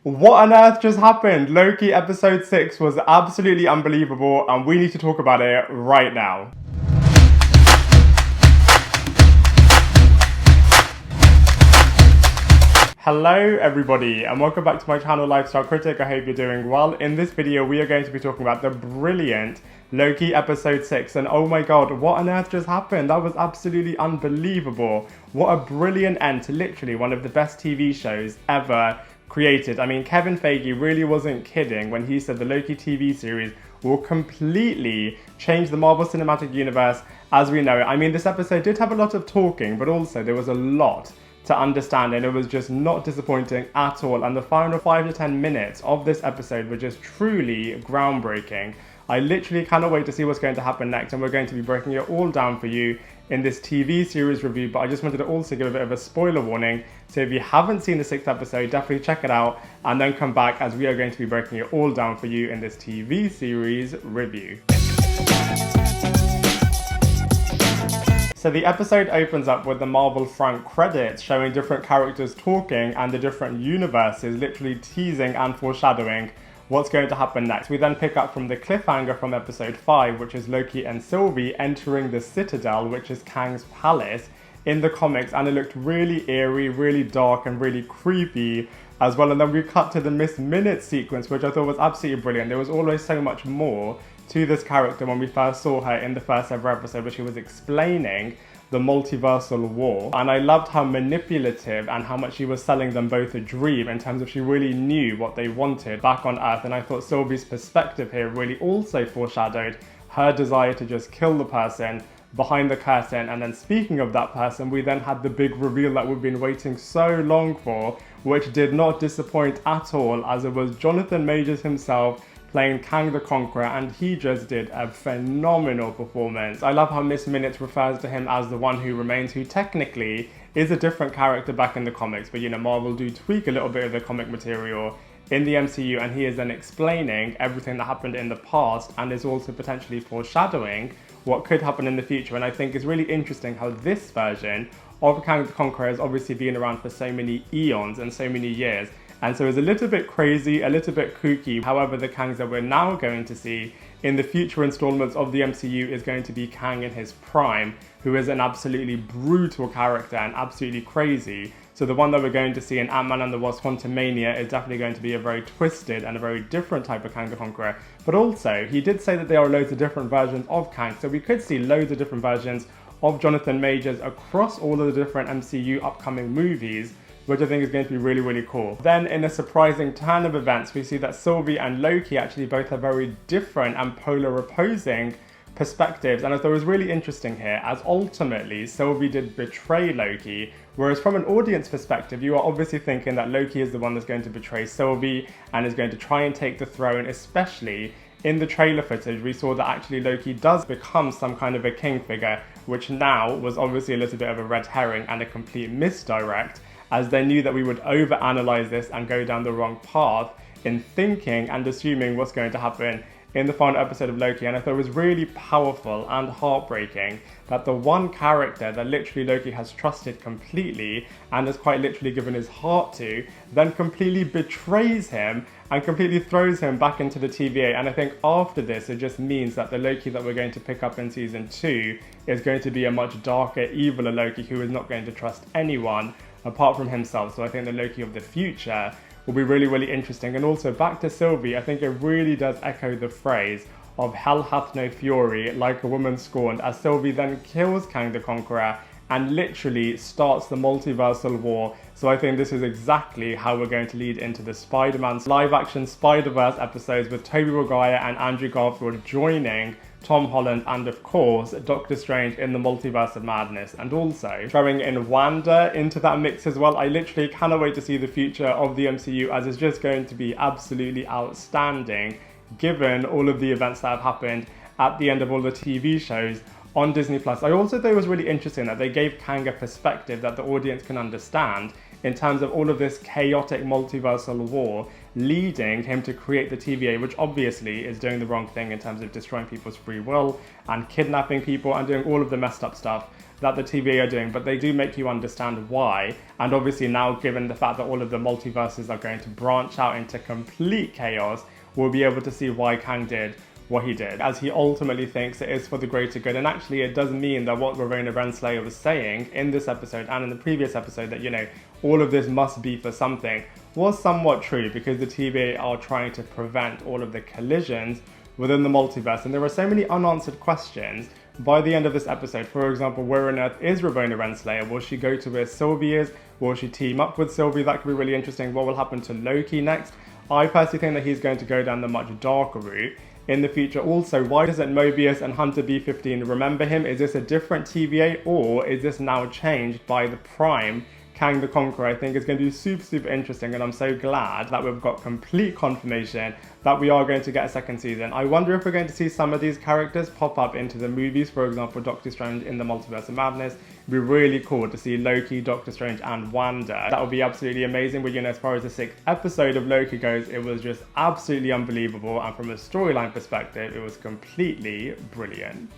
What on earth just happened? Loki episode 6 was absolutely unbelievable and we need to talk about it right now. Hello everybody and welcome back to my channel Lifestyle Critic. I hope you're doing well. In this video we are going to be talking about the brilliant Loki episode 6 and oh my god, what on earth just happened? That was absolutely unbelievable. What a brilliant end to literally one of the best TV shows ever created. I mean, Kevin Feige really wasn't kidding when he said the Loki TV series will completely change the Marvel Cinematic Universe as we know it. I mean, this episode did have a lot of talking, but also there was a lot to understand and it was just not disappointing at all. And the final 5 to 10 minutes of this episode were just truly groundbreaking. I literally cannot wait to see what's going to happen next, and we're going to be breaking it all down for you in this TV series review. But I just wanted to also give a bit of a spoiler warning, so if you haven't seen the 6th episode, definitely check it out and then come back as we are going to be breaking it all down for you in this TV series review. So the episode opens up with the Marvel front credits showing different characters talking and the different universes literally teasing and foreshadowing what's going to happen next. We then pick up from the cliffhanger from episode 5, which is Loki and Sylvie entering the Citadel, which is Kang's palace in the comics, and it looked really eerie, really dark and really creepy as well. And then we cut to the Miss Minute sequence, which I thought was absolutely brilliant. There was always so much more to this character when we first saw her in the first ever episode, where she was explaining the multiversal war, and I loved how manipulative and how much she was selling them both a dream in terms of she really knew what they wanted back on Earth. And I thought Sylvie's perspective here really also foreshadowed her desire to just kill the person behind the curtain. And then speaking of that person, we then had the big reveal that we've been waiting so long for, which did not disappoint at all, as it was Jonathan Majors himself playing Kang the Conqueror, and he just did a phenomenal performance. I love how Miss Minutes refers to him as the one who remains, who technically is a different character back in the comics, but you know, Marvel do tweak a little bit of the comic material in the MCU, and he is then explaining everything that happened in the past and is also potentially foreshadowing what could happen in the future. And I think it's really interesting how this version of Kang the Conqueror has obviously been around for so many eons and so many years, and so it's a little bit crazy, a little bit kooky. However, the Kangs that we're now going to see in the future installments of the MCU is going to be Kang in his prime, who is an absolutely brutal character and absolutely crazy. So the one that we're going to see in Ant-Man and the Wasp: Quantumania is definitely going to be a very twisted and a very different type of Kang the Conqueror. But also, he did say that there are loads of different versions of Kang, so we could see loads of different versions of Jonathan Majors across all of the different MCU upcoming movies, which I think is going to be really, really cool. Then in a surprising turn of events, we see that Sylvie and Loki actually both have very different and polar opposing perspectives. And I thought it was really interesting here, as ultimately Sylvie did betray Loki, whereas from an audience perspective, you are obviously thinking that Loki is the one that's going to betray Sylvie and is going to try and take the throne. Especially in the trailer footage, we saw that actually Loki does become some kind of a king figure, which now was obviously a little bit of a red herring and a complete misdirect, as they knew that we would overanalyze this and go down the wrong path in thinking and assuming what's going to happen in the final episode of Loki. And I thought it was really powerful and heartbreaking that the one character that literally Loki has trusted completely and has quite literally given his heart to, then completely betrays him and completely throws him back into the TVA. And I think after this, it just means that the Loki that we're going to pick up in season 2 is going to be a much darker, eviler Loki who is not going to trust anyone apart from himself. So I think the Loki of the future will be really, really interesting. And also back to Sylvie, I think it really does echo the phrase of hell hath no fury like a woman scorned, as Sylvie then kills Kang the Conqueror and literally starts the multiversal war. So I think this is exactly how we're going to lead into the Spider-Man live-action Spider-Verse episodes, with Tobey Maguire and Andrew Garfield joining Tom Holland and of course Doctor Strange in the Multiverse of Madness, and also throwing in Wanda into that mix as well. I literally cannot wait to see the future of the MCU, as it's just going to be absolutely outstanding given all of the events that have happened at the end of all the TV shows on Disney+. I also thought it was really interesting that they gave Kang a perspective that the audience can understand in terms of all of this chaotic multiversal war leading him to create the TVA, which obviously is doing the wrong thing in terms of destroying people's free will and kidnapping people and doing all of the messed up stuff that the TVA are doing, but they do make you understand why. And obviously now, given the fact that all of the multiverses are going to branch out into complete chaos, we'll be able to see why Kang did what he did, as he ultimately thinks it is for the greater good. And actually it does mean that what Ravonna Renslayer was saying in this episode and in the previous episode, that, you know, all of this must be for something, was somewhat true, because the TVA are trying to prevent all of the collisions within the multiverse. And there are so many unanswered questions by the end of this episode. For example, where on earth is Ravonna Renslayer? Will she go to where Sylvie is? Will she team up with Sylvie? That could be really interesting. What will happen to Loki next? I personally think that he's going to go down the much darker route in the future. Also, why doesn't Mobius and Hunter B-15 remember him? Is this a different TVA, or is this now changed by the Prime Kang the Conqueror? I think it's going to be super interesting, and I'm so glad that we've got complete confirmation that we are going to get a second season. I wonder if we're going to see some of these characters pop up into the movies. For example, Doctor Strange in the Multiverse of Madness. It'd be really cool to see Loki, Doctor Strange and Wanda. That would be absolutely amazing. But, you know, as far as the 6th episode of Loki goes, it was just absolutely unbelievable, and from a storyline perspective, it was completely brilliant.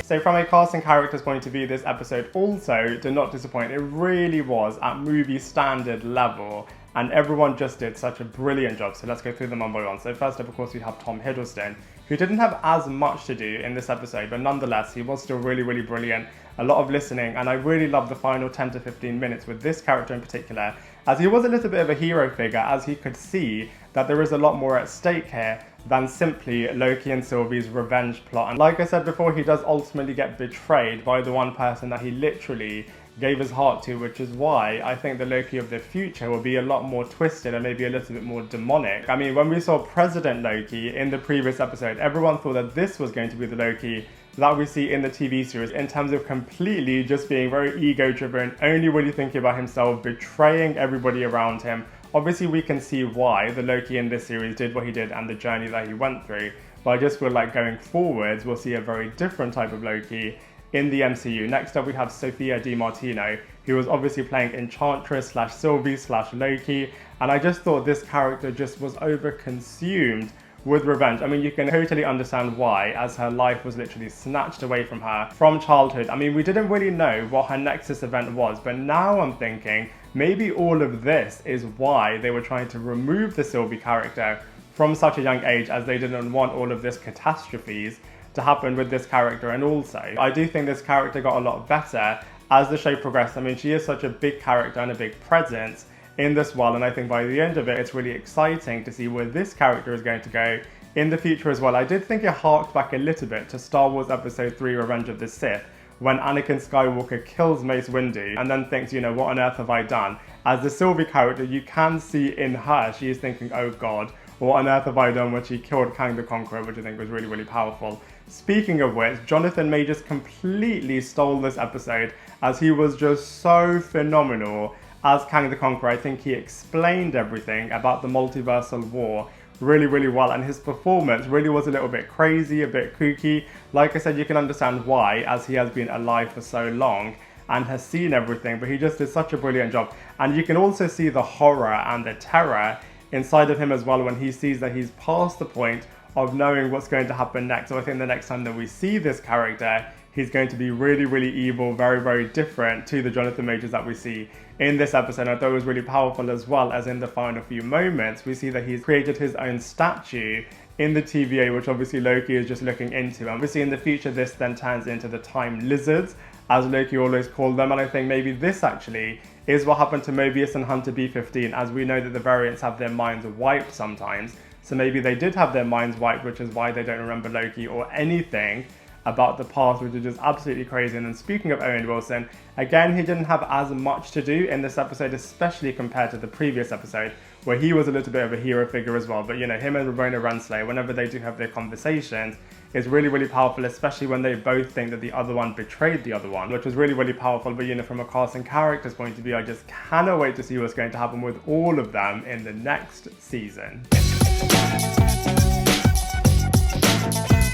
So from a cast and characters point of view, this episode also did not disappoint. It really was at movie standard level, and everyone just did such a brilliant job. So let's go through them one by one. So first up, of course, we have Tom Hiddleston, who didn't have as much to do in this episode, but nonetheless, he was still really brilliant. A lot of listening, and I really loved the final 10 to 15 minutes with this character in particular, as he was a little bit of a hero figure, as he could see that there is a lot more at stake here than simply Loki and Sylvie's revenge plot. And like I said before, he does ultimately get betrayed by the one person that he literally gave his heart to, which is why I think the Loki of the future will be a lot more twisted and maybe a little bit more demonic. I mean, when we saw President Loki in the previous episode, everyone thought that this was going to be the Loki that we see in the TV series, in terms of completely just being very ego-driven, only really thinking about himself, betraying everybody around him. Obviously, we can see why the Loki in this series did what he did and the journey that he went through, but I just feel like going forwards, we'll see a very different type of Loki in the MCU. Next up, we have Sophia Di Martino, who was obviously playing Enchantress / Sylvie / Loki, and I just thought this character just was over-consumed with revenge. I mean, you can totally understand why, as her life was literally snatched away from her from childhood. I mean, we didn't really know what her Nexus event was, but now I'm thinking maybe all of this is why they were trying to remove the Sylvie character from such a young age, as they didn't want all of this catastrophes to happen with this character. And also, I do think this character got a lot better as the show progressed. I mean, she is such a big character and a big presence in this world, and I think by the end of it, it's really exciting to see where this character is going to go in the future as well. I did think it harked back a little bit to Star Wars Episode 3 Revenge of the Sith, when Anakin Skywalker kills Mace Windu and then thinks, you know, what on earth have I done? As the Sylvie character, you can see in her, she is thinking, oh god, what on earth have I done, when she killed Kang the Conqueror, which I think was really powerful. Speaking of which, Jonathan Majors completely stole this episode, as he was just so phenomenal as Kang the Conqueror. I think he explained everything about the multiversal war really well, and his performance really was a little bit crazy, a bit kooky. Like I said, you can understand why, as he has been alive for so long and has seen everything, but he just did such a brilliant job. And you can also see the horror and the terror inside of him as well, when he sees that he's past the point of knowing what's going to happen next. So I think the next time that we see this character, he's going to be really evil, very different to the Jonathan Majors that we see in this episode. I thought it was really powerful, as well as in the final few moments, we see that he's created his own statue in the TVA, which obviously Loki is just looking into. And obviously in the future, this then turns into the Time Lizards, as Loki always called them, and I think maybe this actually is what happened to Mobius and Hunter B-15, as we know that the variants have their minds wiped sometimes, so maybe they did have their minds wiped, which is why they don't remember Loki or anything about the past, which is just absolutely crazy. And then speaking of Owen Wilson, again, he didn't have as much to do in this episode, especially compared to the previous episode, where he was a little bit of a hero figure as well. But you know, him and Ravonna Renslayer, whenever they do have their conversations, is really powerful, especially when they both think that the other one betrayed the other one, which was really powerful. But you know, from a cast and characters point of view, I just cannot wait to see what's going to happen with all of them in the next season.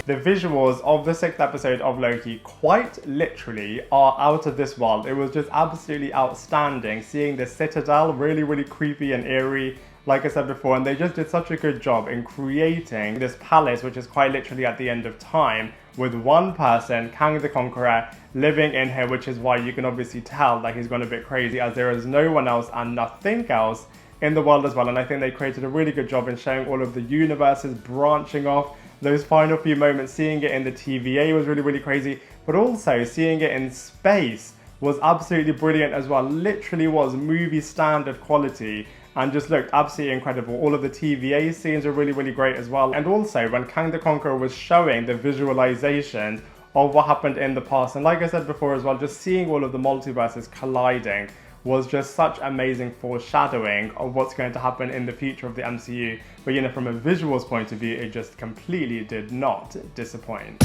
The visuals of the 6th episode of Loki quite literally are out of this world. It was just absolutely outstanding seeing the Citadel, really, really creepy and eerie, like I said before, and they just did such a good job in creating this palace, which is quite literally at the end of time, with one person, Kang the Conqueror, living in here, which is why you can obviously tell that he's gone a bit crazy, as there is no one else and nothing else in the world as well. And I think they created a really good job in showing all of the universes branching off. Those final few moments, seeing it in the TVA was really, really crazy, but also seeing it in space was absolutely brilliant as well. Literally was movie standard quality and just looked absolutely incredible. All of the TVA scenes are really, really great as well. And also when Kang the Conqueror was showing the visualizations of what happened in the past, and like I said before as well, just seeing all of the multiverses colliding was just such amazing foreshadowing of what's going to happen in the future of the MCU. But you know, from a visuals point of view, it just completely did not disappoint.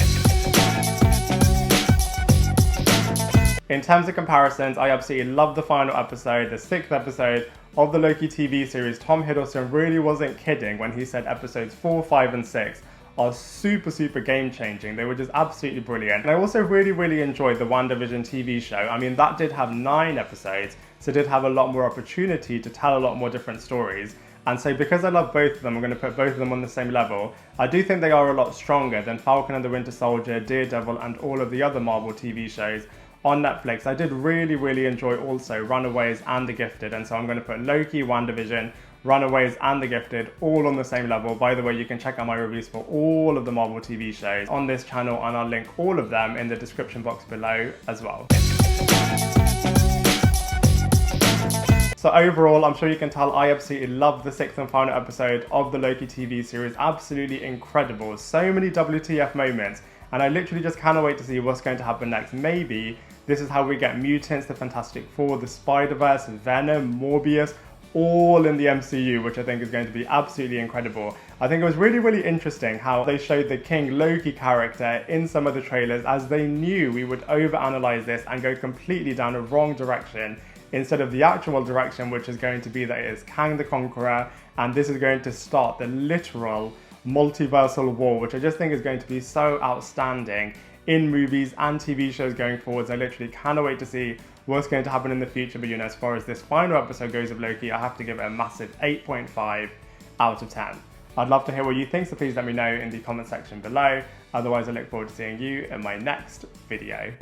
In terms of comparisons, I absolutely love the final episode, the 6th episode of the Loki TV series. Tom Hiddleston really wasn't kidding when he said episodes 4, 5 and 6 are super, super game-changing. They were just absolutely brilliant. And I also really, really enjoyed the WandaVision TV show. I mean, that did have 9 episodes, so it did have a lot more opportunity to tell a lot more different stories. And so because I love both of them, I'm going to put both of them on the same level. I do think they are a lot stronger than Falcon and the Winter Soldier, Daredevil, and all of the other Marvel TV shows on Netflix. I did really, really enjoy also Runaways and The Gifted, and so I'm going to put Loki, WandaVision, Runaways and The Gifted all on the same level. By the way, you can check out my reviews for all of the Marvel TV shows on this channel, and I'll link all of them in the description box below as well. So overall, I'm sure you can tell I absolutely love the 6th and final episode of the Loki TV series. Absolutely incredible. So many WTF moments, and I literally just cannot wait to see what's going to happen next. Maybe this is how we get Mutants, the Fantastic Four, the Spider-Verse, Venom, Morbius, all in the MCU, which I think is going to be absolutely incredible. I think it was really, really interesting how they showed the King Loki character in some of the trailers, as they knew we would overanalyze this and go completely down a wrong direction instead of the actual direction, which is going to be that it is Kang the Conqueror, and this is going to start the literal multiversal war, which I just think is going to be so outstanding in movies and TV shows going forwards. I literally cannot wait to see what's going to happen in the future. But you know, as far as this final episode goes of Loki, I have to give it a massive 8.5 out of 10. I'd love to hear what you think, so please let me know in the comment section below. Otherwise, I look forward to seeing you in my next video.